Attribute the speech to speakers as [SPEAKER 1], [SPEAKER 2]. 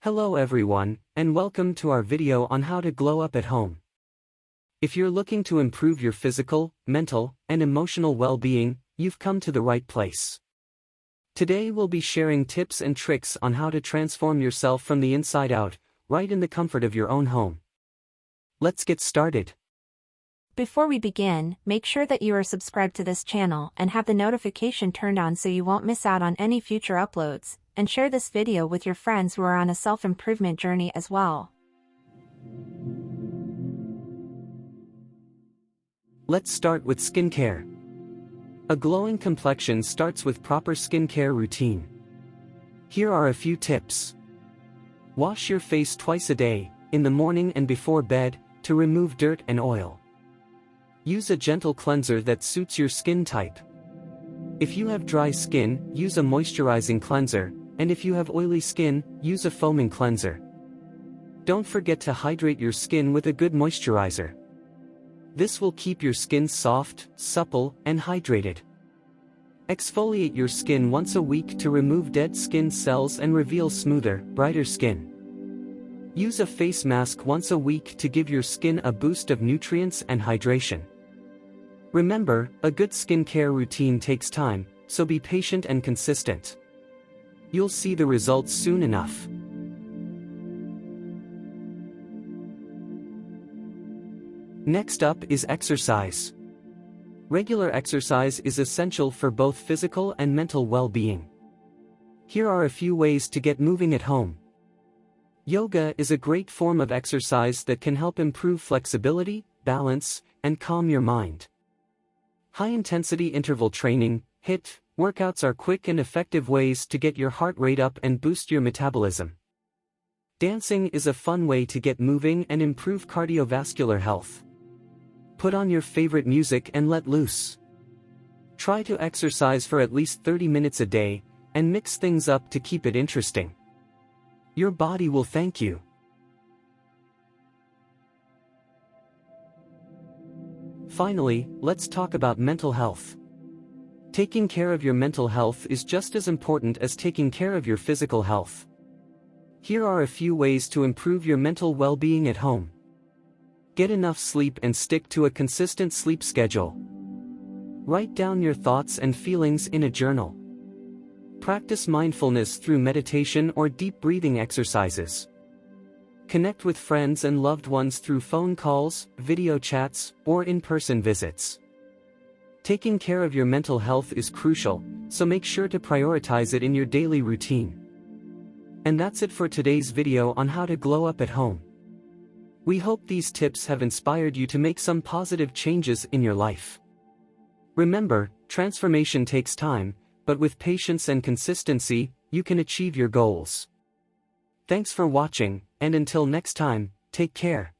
[SPEAKER 1] Hello everyone, and welcome to our video on how to glow up at home. If you're looking to improve your physical, mental, and emotional well-being, you've come to the right place. Today we'll be sharing tips and tricks on how to transform yourself from the inside out, right in the comfort of your own home. Let's get started.
[SPEAKER 2] Before we begin, make sure that you are subscribed to this channel and have the notification turned on so you won't miss out on any future uploads, and share this video with your friends who are on a self-improvement journey as well.
[SPEAKER 1] Let's start with skincare. A glowing complexion starts with proper skincare routine. Here are a few tips. Wash your face twice a day, in the morning and before bed, to remove dirt and oil. Use a gentle cleanser that suits your skin type. If you have dry skin, use a moisturizing cleanser, and if you have oily skin, use a foaming cleanser. Don't forget to hydrate your skin with a good moisturizer. This will keep your skin soft, supple, and hydrated. Exfoliate your skin once a week to remove dead skin cells and reveal smoother, brighter skin. Use a face mask once a week to give your skin a boost of nutrients and hydration. Remember, a good skincare routine takes time, so be patient and consistent. You'll see the results soon enough. Next up is exercise. Regular exercise is essential for both physical and mental well-being. Here are a few ways to get moving at home. Yoga is a great form of exercise that can help improve flexibility, balance, and calm your mind. High-intensity interval training, HIIT, workouts are quick and effective ways to get your heart rate up and boost your metabolism. Dancing is a fun way to get moving and improve cardiovascular health. Put on your favorite music and let loose. Try to exercise for at least 30 minutes a day, and mix things up to keep it interesting. Your body will thank you. Finally, let's talk about mental health. Taking care of your mental health is just as important as taking care of your physical health. Here are a few ways to improve your mental well-being at home. Get enough sleep and stick to a consistent sleep schedule. Write down your thoughts and feelings in a journal. Practice mindfulness through meditation or deep breathing exercises. Connect with friends and loved ones through phone calls, video chats, or in-person visits. Taking care of your mental health is crucial, so make sure to prioritize it in your daily routine. And that's it for today's video on how to glow up at home. We hope these tips have inspired you to make some positive changes in your life. Remember, transformation takes time, but with patience and consistency, you can achieve your goals. Thanks for watching, and until next time, take care.